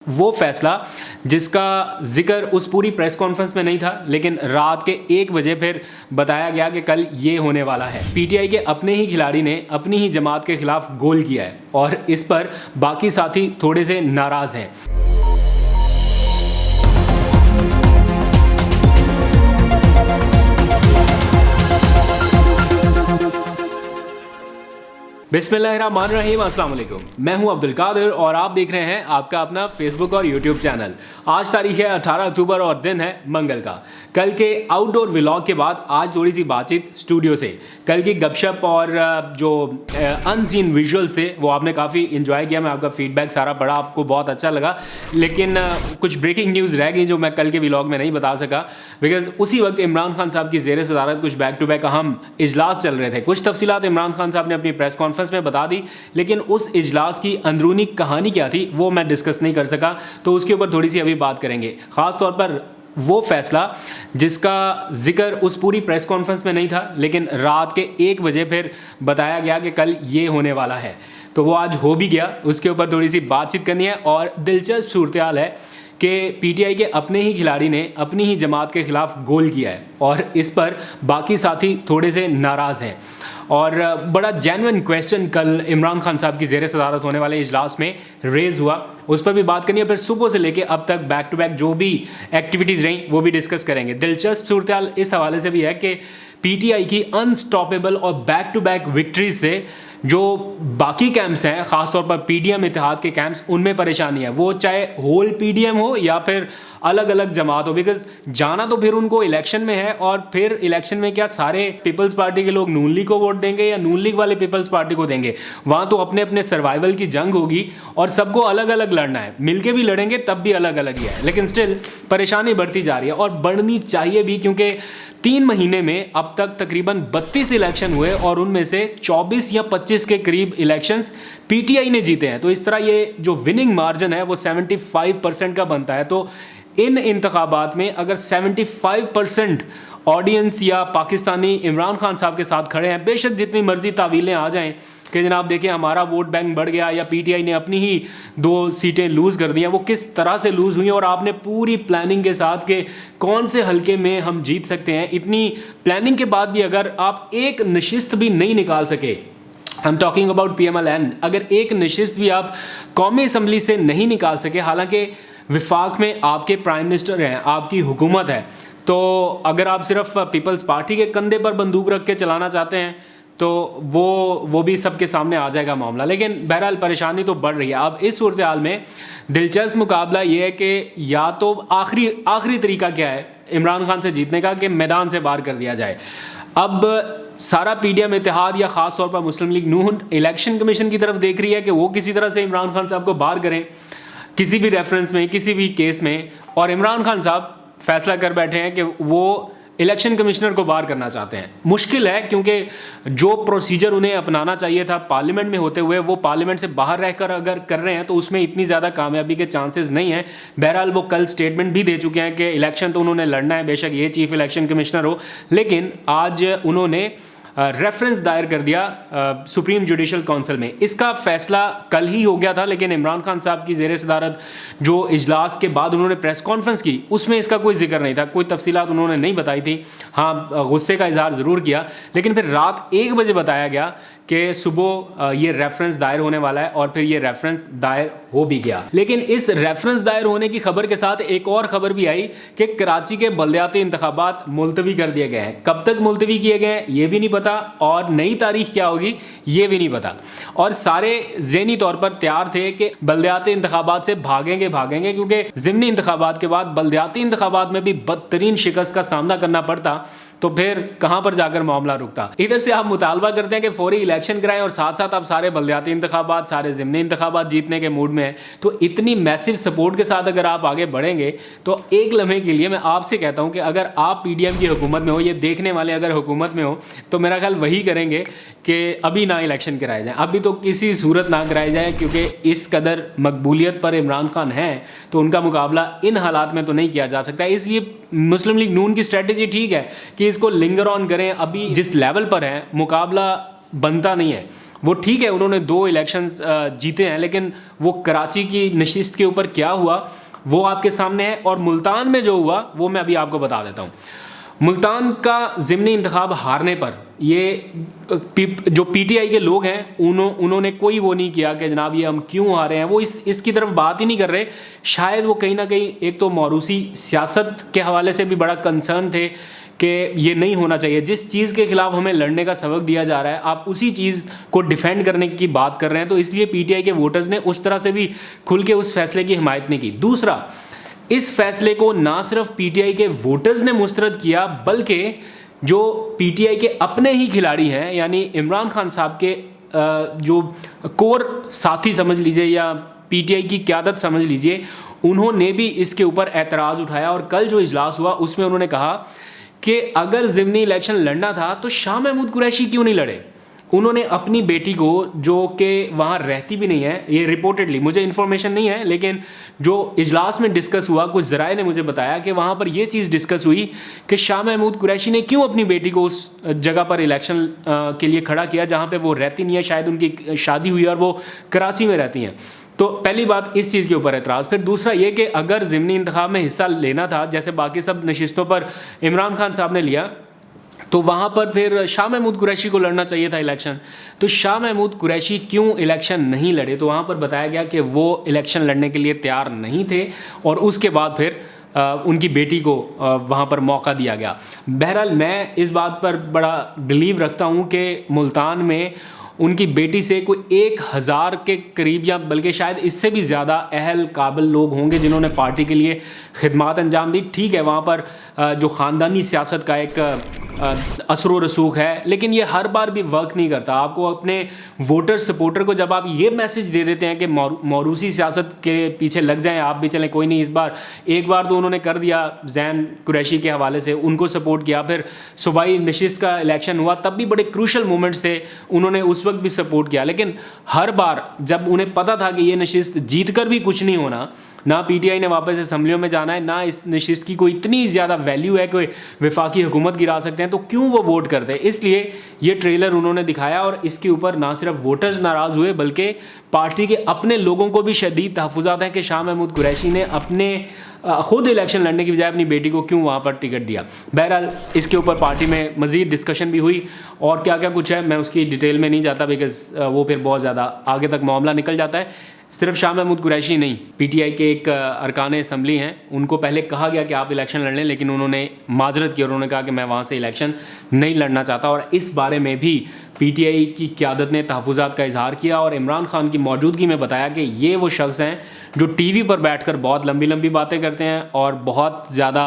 वो फैसला जिसका जिक्र उस पूरी प्रेस कॉन्फ्रेंस में नहीं था, लेकिन रात के 1 बजे फिर बताया गया कि कल ये होने वाला है। पीटीआई के अपने ही खिलाड़ी ने अपनी ही जमात के खिलाफ गोल किया है और इस पर बाकी साथी थोड़े से नाराज हैं। बिस्मिल्लाहिर्रहमानिर्रहीम, अस्सलाम वालेकुम। मैं हूं अब्दुल कादिर और आप देख रहे हैं आपका अपना फेसबुक और यूट्यूब चैनल। आज तारीख है 18 अक्टूबर और दिन है मंगल का। कल के आउटडोर व्लॉग के बाद आज थोड़ी सी बातचीत स्टूडियो से। कल की गपशप और जो अनसीन विजुअल्स थे वो आपने काफ़ी इन्जॉय किया। मैं आपका फीडबैक सारा पढ़ा, आपको बहुत अच्छा लगा, लेकिन कुछ ब्रेकिंग न्यूज़ रह गई जो मैं कल के व्लॉग में नहीं बता सका, बिकॉज उसी वक्त इमरान खान साहब की ज़ेर सदारत कुछ बैक टू बैक अहम इजलास चल रहे थे। कुछ तफसीलात इमरान खान साहब ने अपनी प्रेस कॉन्फ्रेंस में बता दी, लेकिन उस इजलास की अंदरूनी कहानी क्या थी वो मैं डिस्कस नहीं कर सका, तो उसके ऊपर थोड़ी सी अभी बात करेंगे। खास तौर पर वो फैसला जिसका जिक्र उस पूरी प्रेस कॉन्फ्रेंस में नहीं था, लेकिन रात के 1 बजे फिर बताया गया कि कल ये होने वाला है, तो वो आज हो भी गया। उसके ऊपर थोड़ी सी बातचीत करनी है और दिलचस्प सूरत है कि पीटीआई के अपने ही खिलाड़ी ने अपनी ही जमात के खिलाफ गोल किया है और इस पर बाकी साथी थोड़े से नाराज़ हैं। और बड़ा जेन्युइन क्वेश्चन कल इमरान खान साहब की ज़ेर सदारत होने वाले इजलास में रेज़ हुआ, उस पर भी बात करनी है। फिर सुबह से लेके अब तक बैक टू बैक जो भी एक्टिविटीज़ रहीं वो भी डिस्कस करेंगे। दिलचस्प सूरत इस हवाले से भी है कि पीटीआई की अनस्टॉपेबल और बैक टू बैक विक्ट्रीज से जो बाकी कैंप्स हैं, ख़ासतौर पर पीडीएम इत्तेहाद के कैंप्स, उनमें परेशानी है, वो चाहे होल पीडीएम हो या फिर अलग अलग जमात हो। बिकॉज जाना तो फिर उनको इलेक्शन में है, और फिर इलेक्शन में क्या सारे पीपल्स पार्टी के लोग नून लीग को वोट देंगे या नून लीग वाले पीपल्स पार्टी को देंगे? वहाँ तो अपने अपने सर्वाइवल की जंग होगी और सबको अलग अलग लड़ना है। मिलके भी लड़ेंगे तब भी अलग अलग ही है, लेकिन स्टिल परेशानी बढ़ती जा रही है और बढ़नी चाहिए भी, क्योंकि 3 महीने में अब तक तकरीबन 32 इलेक्शन हुए और उनमें से 24 या 25 के करीब इलेक्शंस पीटीआई ने जीते हैं। तो इस तरह ये जो विनिंग मार्जिन है वो 75% का बनता है। तो इन इंतखाबात में अगर 75% ऑडियंस या पाकिस्तानी इमरान खान साहब के साथ खड़े हैं, बेशक जितनी मर्जी तावीलें आ जाएं कि जनाब देखिए हमारा वोट बैंक बढ़ गया या पीटीआई ने अपनी ही 2 सीटें लूज़ कर दी हैं, वो किस तरह से लूज़ हुई और आपने पूरी प्लानिंग के साथ के कौन से हलके में हम जीत सकते हैं, इतनी प्लानिंग के बाद भी अगर आप एक नशिस्त भी नहीं निकाल सके, I am talking about PMLN, अगर एक नशिस्त भी आप कौमी असम्बली से नहीं निकाल सके, हालांकि विफाक में आपके प्राइम मिनिस्टर हैं, आपकी हुकूमत है, तो अगर आप सिर्फ पीपल्स पार्टी के कंधे पर बंदूक रख के चलाना चाहते हैं तो वो भी सबके सामने आ जाएगा मामला। लेकिन बहरहाल परेशानी तो बढ़ रही है। अब इस सूरत हाल में दिलचस्प मुकाबला ये है कि या तो आखिरी तरीका क्या है इमरान खान से जीतने का, कि मैदान से बाहर कर दिया जाए। अब सारा पीडीएम इत्तेहाद या ख़ास तौर पर मुस्लिम लीग नून इलेक्शन कमीशन की तरफ देख रही है कि वो किसी तरह से इमरान खान साहब को बाहर करें किसी भी रेफरेंस में, किसी भी केस में, और इमरान खान साहब फैसला कर बैठे हैं कि वो इलेक्शन कमिश्नर को बाहर करना चाहते हैं। मुश्किल है क्योंकि जो प्रोसीजर उन्हें अपनाना चाहिए था पार्लियामेंट में होते हुए, वो पार्लियामेंट से बाहर रहकर अगर कर रहे हैं तो उसमें इतनी ज़्यादा कामयाबी के चांसेस नहीं हैं। बहरहाल वो कल स्टेटमेंट भी दे चुके हैं कि इलेक्शन तो उन्होंने लड़ना है, बेशक ये चीफ इलेक्शन कमिश्नर हो, लेकिन आज उन्होंने रेफरेंस दायर कर दिया सुप्रीम जुडिशल काउंसिल में। इसका फैसला कल ही हो गया था, लेकिन इमरान खान साहब की ज़ेर सदारत जो इजलास के बाद उन्होंने प्रेस कॉन्फ्रेंस की उसमें इसका कोई जिक्र नहीं था, कोई तफसीलात उन्होंने नहीं बताई थी। हाँ, गुस्से का इजहार ज़रूर किया, लेकिन फिर रात 1 बजे बताया गया कि सुबह ये रेफरेंस दायर होने वाला है और फिर ये रेफरेंस दायर हो भी गया। लेकिन इस रेफरेंस दायर होने की खबर के साथ एक और खबर भी आई कि कराची के बल्दियाती इंतखाबात मुलतवी कर दिए गए हैं। कब तक मुलतवी किए गए हैं ये भी नहीं पता, और नई तारीख क्या होगी ये भी नहीं पता। और सारे ज़हनी तौर पर तैयार थे कि बल्दियाती इंतखाबात से भागेंगे, क्योंकि ज़िमनी इंतखाबात के बाद बल्दियाती इंतखाबात में भी बदतरीन शिकस्त का सामना करना पड़ता, तो फिर कहां पर जाकर मामला रुकता। इधर से आप मुतालबा करते हैं कि फौरी इलेक्शन कराएं और साथ साथ आप सारे बल्दियाती इंतखाबात, सारे ज़िमनी इंतखाबात जीतने के मूड में हैं, तो इतनी मैसिव सपोर्ट के साथ अगर आप आगे बढ़ेंगे तो एक लम्हे के लिए मैं आपसे कहता हूं कि अगर आप पीडीएम की हुकूमत में हो, ये देखने वाले अगर हुकूमत में हो, तो मेरा ख्याल वही करेंगे कि अभी ना इलेक्शन कराए जाए, अभी तो किसी सूरत ना कराए जाए, क्योंकि इस कदर मकबूलियत पर इमरान खान हैं तो उनका मुकाबला इन हालात में तो नहीं किया जा सकता। इसलिए मुस्लिम लीग नून की स्ट्रेटजी ठीक है कि इसको लिंगर ऑन करें, अभी जिस लेवल पर है मुकाबला बनता नहीं है। वो ठीक है, उन्होंने 2 इलेक्शंस जीते हैं, लेकिन वो कराची की नशिस्त के ऊपर क्या हुआ वो आपके सामने है। और मुल्तान में जो हुआ वो मैं अभी आपको बता देता हूँ। मुल्तान का ज़िमनी इंतखाब हारने पर ये जो पीटीआई के लोग हैं उन्होंने कोई वो नहीं किया कि जनाब ये हम क्यों हारे हैं, वो इसकी तरफ बात ही नहीं कर रहे। शायद वो कहीं ना कहीं एक तो मौरूसी सियासत के हवाले से भी बड़ा कंसर्न थे कि ये नहीं होना चाहिए। जिस चीज़ के खिलाफ हमें लड़ने का सबक दिया जा रहा है, आप उसी चीज़ को डिफेंड करने की बात कर रहे हैं, तो इसलिए पीटीआई के वोटर्स ने उस तरह से भी खुल के उस फैसले की हिमायत नहीं की। दूसरा, इस फैसले को ना सिर्फ पीटीआई के वोटर्स ने मुस्तरद किया, बल्कि जो पीटीआई के अपने ही खिलाड़ी हैं, यानी इमरान खान साहब के जो कोर साथी समझ लीजिए या पीटीआई की क़यादत समझ लीजिए, उन्होंने भी इसके ऊपर एतराज़ उठाया। और कल जो इजलास हुआ उसमें उन्होंने कहा कि अगर ज़िमनी इलेक्शन लड़ना था तो शाह महमूद कुरैशी क्यों नहीं लड़े। उन्होंने अपनी बेटी को, जो कि वहाँ रहती भी नहीं है, ये रिपोर्टेडली, मुझे इन्फॉर्मेशन नहीं है, लेकिन जो इजलास में डिस्कस हुआ, कुछ ज़राए ने मुझे बताया कि वहाँ पर ये चीज़ डिस्कस हुई कि शाह महमूद कुरैशी ने क्यों अपनी बेटी को उस जगह पर इलेक्शन के लिए खड़ा किया जहाँ पे वो रहती नहीं है, शायद उनकी शादी हुई और वो कराची में रहती हैं। तो पहली बात इस चीज़ के ऊपर एतराज़। फिर दूसरा ये कि अगर ज़िमनी इंतखाब में हिस्सा लेना था, जैसे बाकी सब नशिस्तों पर इमरान खान साहब ने लिया, तो वहाँ पर फिर शाह महमूद कुरैशी को लड़ना चाहिए था इलेक्शन। तो शाह महमूद कुरैशी क्यों इलेक्शन नहीं लड़े, तो वहाँ पर बताया गया कि वो इलेक्शन लड़ने के लिए तैयार नहीं थे और उसके बाद फिर उनकी बेटी को वहाँ पर मौका दिया गया। बहरहाल मैं इस बात पर बड़ा बिलीव रखता हूँ कि मुल्तान में उनकी बेटी से कोई 1000 के करीब या बल्कि शायद इससे भी ज़्यादा अहल काबिल लोग होंगे जिन्होंने पार्टी के लिए खिदमात अंजाम दी। ठीक है, वहाँ पर जो ख़ानदानी सियासत का एक असर व रसूख है, लेकिन ये हर बार भी वर्क नहीं करता। आपको अपने वोटर सपोर्टर को जब आप ये मैसेज दे देते हैं कि मौरूसी सियासत के पीछे लग जाएं, आप भी चलें, कोई नहीं, इस बार एक बार तो उन्होंने कर दिया जैन कुरैशी के हवाले से, उनको सपोर्ट किया। फिर सूबाई नशिस्त का इलेक्शन हुआ, तब भी बड़े क्रूशल मोमेंट्स थे, उन्होंने उस वक्त भी सपोर्ट किया। लेकिन हर बार जब उन्हें पता था कि ये नशिस्त जीत कर भी कुछ नहीं होना, ना पीटीआई ने वापस असम्बलियों में जाना है, ना इस नशिस्त की कोई इतनी ज़्यादा वैल्यू है कि वफाकी हुकूमत गिरा सकते हैं, तो क्यों वो वोट करते हैं। इसलिए ये ट्रेलर उन्होंने दिखाया और इसके ऊपर ना सिर्फ वोटर्स नाराज़ हुए बल्कि पार्टी के अपने लोगों को भी शदीद तहफ़्फ़ुज़ात हैं कि शाह महमूद कुरैशी ने अपने खुद इलेक्शन लड़ने की बजाय अपनी बेटी को क्यों वहाँ पर टिकट दिया। बहरहाल इसके ऊपर पार्टी में मज़ीद डिस्कशन भी हुई और क्या क्या कुछ है मैं उसकी डिटेल में नहीं जाता, बिकॉज़ वो फिर बहुत ज़्यादा आगे तक मामला निकल जाता है। सिर्फ शाह महमूद कुरैशी नहीं, पीटीआई के एक अरकान असम्बली हैं, उनको पहले कहा गया कि आप इलेक्शन लड़ लें, लेकिन उन्होंने माजरत की और उन्होंने कहा कि मैं वहाँ से इलेक्शन नहीं लड़ना चाहता। और इस बारे में भी पीटीआई की क़यादत ने तहफ़्फ़ुज़ात का इजहार किया और इमरान खान की मौजूदगी में बताया कि ये वो शख्स हैं जो टीवी पर बैठकर बहुत लंबी लंबी बातें करते हैं और बहुत ज़्यादा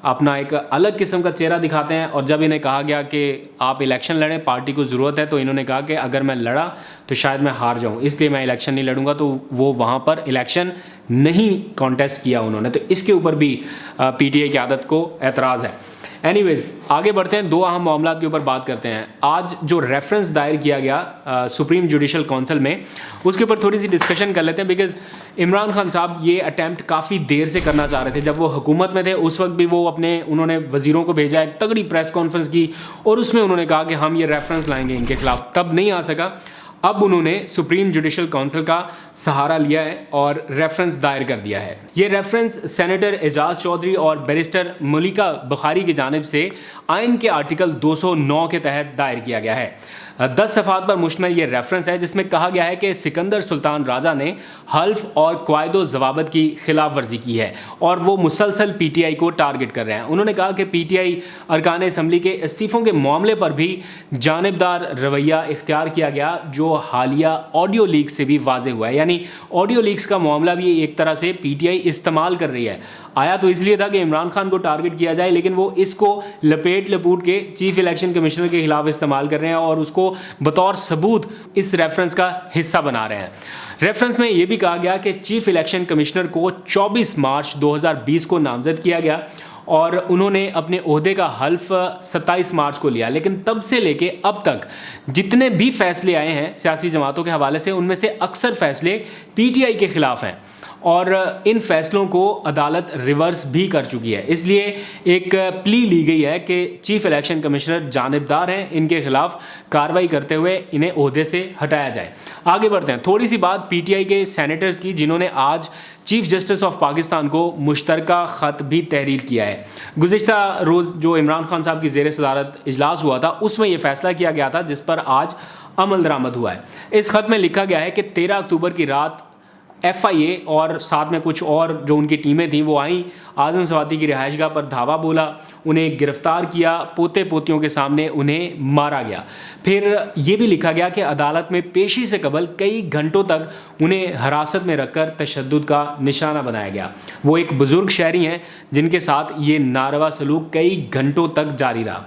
अपना एक अलग किस्म का चेहरा दिखाते हैं। और जब इन्हें कहा गया कि आप इलेक्शन लड़ें, पार्टी को ज़रूरत है, तो इन्होंने कहा कि अगर मैं लड़ा तो शायद मैं हार जाऊं, इसलिए मैं इलेक्शन नहीं लड़ूंगा। तो वो वहाँ पर इलेक्शन नहीं कॉन्टेस्ट किया उन्होंने। तो इसके ऊपर भी पीटीआई की आदत को एतराज़ है। एनीवेज़ आगे बढ़ते हैं, दो अहम मामला के ऊपर बात करते हैं। आज जो रेफरेंस दायर किया गया सुप्रीम जुडिशल काउंसिल में, उसके ऊपर थोड़ी सी डिस्कशन कर लेते हैं। बिकॉज़ इमरान खान साहब ये अटैम्प्ट काफ़ी देर से करना चाह रहे थे। जब वो हुकूमत में थे उस वक्त भी वो उन्होंने वज़ीरों को भेजा, एक तगड़ी प्रेस कॉन्फ्रेंस की और उसमें उन्होंने कहा कि हम ये रेफरेंस लाएंगे इनके खिलाफ, तब नहीं आ सका। अब उन्होंने सुप्रीम जुडिशल काउंसिल का सहारा लिया है और रेफरेंस दायर कर दिया है। ये रेफरेंस सेनेटर एजाज चौधरी और बैरिस्टर मलिका बुखारी की जानिब से आइन के आर्टिकल 209 के तहत दायर किया गया है। 10 सफ़ात पर मुश्तमिल ये रेफरेंस है जिसमें कहा गया है कि सिकंदर सुल्तान राजा ने हल्फ और क़वायदो ज़वाबित की खिलाफ वर्जी की है और वो मुसलसल पीटीआई को टारगेट कर रहे हैं। उन्होंने कहा कि पीटीआई अरकान असम्बली के इस्तीफ़ों के मामले पर भी जानिबदार रवैया इख्तियार किया गया, जो हालिया ऑडियो लीक से भी वाज़े हुआ है। यानी ऑडियो लीक्स का मामला भी एक तरह से पीटीआई इस्तेमाल कर रही है। आया तो इसलिए था कि इमरान खान को टारगेट किया जाए, लेकिन वो इसको लपूट के चीफ इलेक्शन कमिश्नर के खिलाफ इस्तेमाल कर रहे हैं और उसको बतौर सबूत इस रेफरेंस का हिस्सा बना रहे हैं। रेफरेंस में यह भी कहा गया कि चीफ इलेक्शन कमिश्नर को 24 मार्च 2020 को नामजद किया गया और उन्होंने अपने ओहदे का हल्फ 27 मार्च को लिया। लेकिन तब से लेके अब तक जितने भी फैसले आए हैं सियासी जमातों के हवाले से, उनमें से अक्सर फैसले पीटीआई के खिलाफ हैं और इन फैसलों को अदालत रिवर्स भी कर चुकी है। इसलिए एक प्ली ली गई है कि चीफ इलेक्शन कमिश्नर जानिबदार हैं, इनके खिलाफ कार्रवाई करते हुए इन्हें ओहदे से हटाया जाए। आगे बढ़ते हैं। थोड़ी सी बात पीटीआई के सेनेटर्स की, जिन्होंने आज चीफ जस्टिस ऑफ पाकिस्तान को मुश्तरका ख़त भी तहरीर किया है। गुज़िश्ता रोज़ जो इमरान खान साहब की ज़ेर सदारत इजलास हुआ था, उसमें यह फैसला किया गया था जिस पर आज अमल दरामद हुआ है। इस ख़त में लिखा गया है कि 13 अक्टूबर की रात FIA और साथ में कुछ और जो उनकी टीमें थीं वो आईं, आज़म सवाती की रिहाइशगाह पर धावा बोला, उन्हें गिरफ्तार किया, पोते पोतियों के सामने उन्हें मारा गया। फिर ये भी लिखा गया कि अदालत में पेशी से कबल कई घंटों तक उन्हें हिरासत में रखकर तशद्दुद का निशाना बनाया गया। वो एक बुज़ुर्ग शहरी हैं जिनके साथ ये नारवा सलूक कई घंटों तक जारी रहा।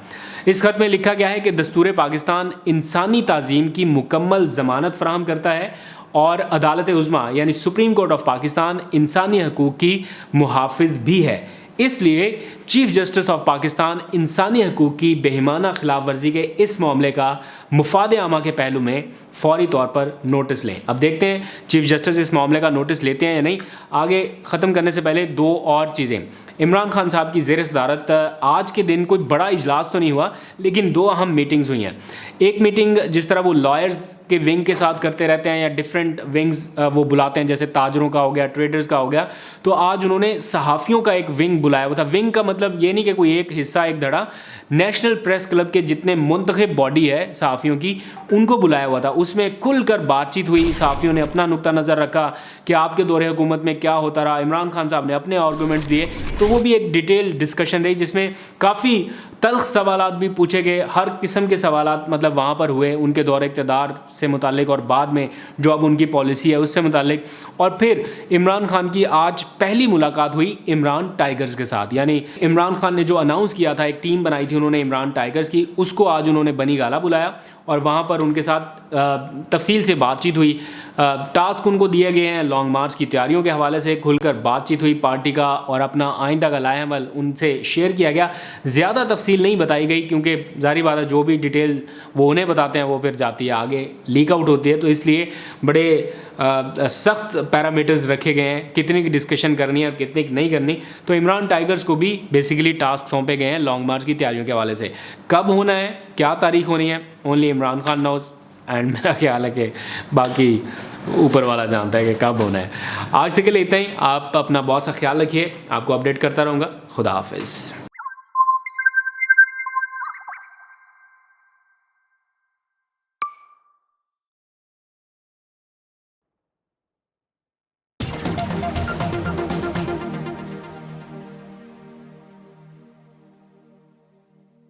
इस खत में लिखा गया है कि दस्तूर पाकिस्तान इंसानी ताज़ीम की मुकम्मल ज़मानत फराहम करता है और अदालत उज़्मा यानी सुप्रीम कोर्ट ऑफ पाकिस्तान इंसानी हकूक़ की मुहाफ़िज़ भी है। इसलिए चीफ जस्टिस ऑफ पाकिस्तान इंसानी हकूक़ की बेईमाना खिलाफ वर्जी के इस मामले का मुफाद आमा के पहलू में फौरी तौर पर नोटिस लें। अब देखते हैं चीफ जस्टिस इस मामले का नोटिस लेते हैं या नहीं। आगे ख़त्म करने से पहले दो और चीज़ें। इमरान खान साहब की ज़ेर सदारत आज के दिन कोई बड़ा इजलास तो नहीं हुआ, लेकिन दो अहम मीटिंग्स हुई हैं। एक मीटिंग जिस तरह वो लॉयर्स के विंग के साथ करते रहते हैं या डिफरेंट विंग्स वो बुलाते हैं, जैसे ताजरों का हो गया, ट्रेडर्स का हो गया, तो आज उन्होंने सहाफ़ियों का एक विंग बुलाया हुआ था। विंग का मतलब ये नहीं कि कोई एक हिस्सा एक धड़ा, नेशनल प्रेस क्लब के जितने मुंतखब बॉडी है सहाफ़ियों की, उनको बुलाया हुआ था। उसमें खुलकर बातचीत हुई, सहाफ़ियों ने अपना नुक्ता नज़र रखा कि आपके दौरे हुकूमत में क्या होता रहा, इमरान खान साहब ने अपने आर्गूमेंट्स दिए। तो वो भी एक डिटेल डिस्कशन रही जिसमें काफ़ी तल्ख सवालात भी पूछे गए, हर किस्म के सवालात मतलब वहाँ पर हुए, उनके दौरे इक़्तिदार से मुतालिक और बाद में जो अब उनकी पॉलिसी है उससे मुतालिक। और फिर इमरान खान की आज पहली मुलाकात हुई इमरान टाइगर्स के साथ, यानी इमरान खान ने जो अनाउंस किया था, एक टीम बनाई थी उन्होंने इमरान टाइगर्स की, उसको आज उन्होंने बनी गाला बुलाया और वहाँ पर उनके साथ तफसील से बातचीत हुई। टास्क उनको दिए गए हैं, लॉन्ग मार्च की तैयारियों के हवाले से खुलकर बातचीत हुई पार्टी का, और अपना आइंदा का लाएअमल उनसे शेयर किया गया। ज़्यादा तफसील नहीं बताई गई क्योंकि जारी बात है जो भी डिटेल वो उन्हें बताते हैं वो फिर जाती है आगे, लीक आउट होती है। तो इसलिए बड़े सख्त पैरामीटर्स रखे गए हैं कितने की डिस्कशन करनी है और कितने की नहीं करनी। तो इमरान टाइगर्स को भी बेसिकली टास्क सौंपे गए हैं लॉन्ग मार्च की तैयारियों के हवाले से। कब होना है, क्या तारीख होनी है, only Imran Khan knows, and मेरा ख्याल है कि बाकी ऊपर वाला जानता है कि कब होना है। आज तक के लिए इतना ही। आप अपना बहुत सा ख्याल रखिए, आपको अपडेट करता रहूँगा। खुदा हाफिज़।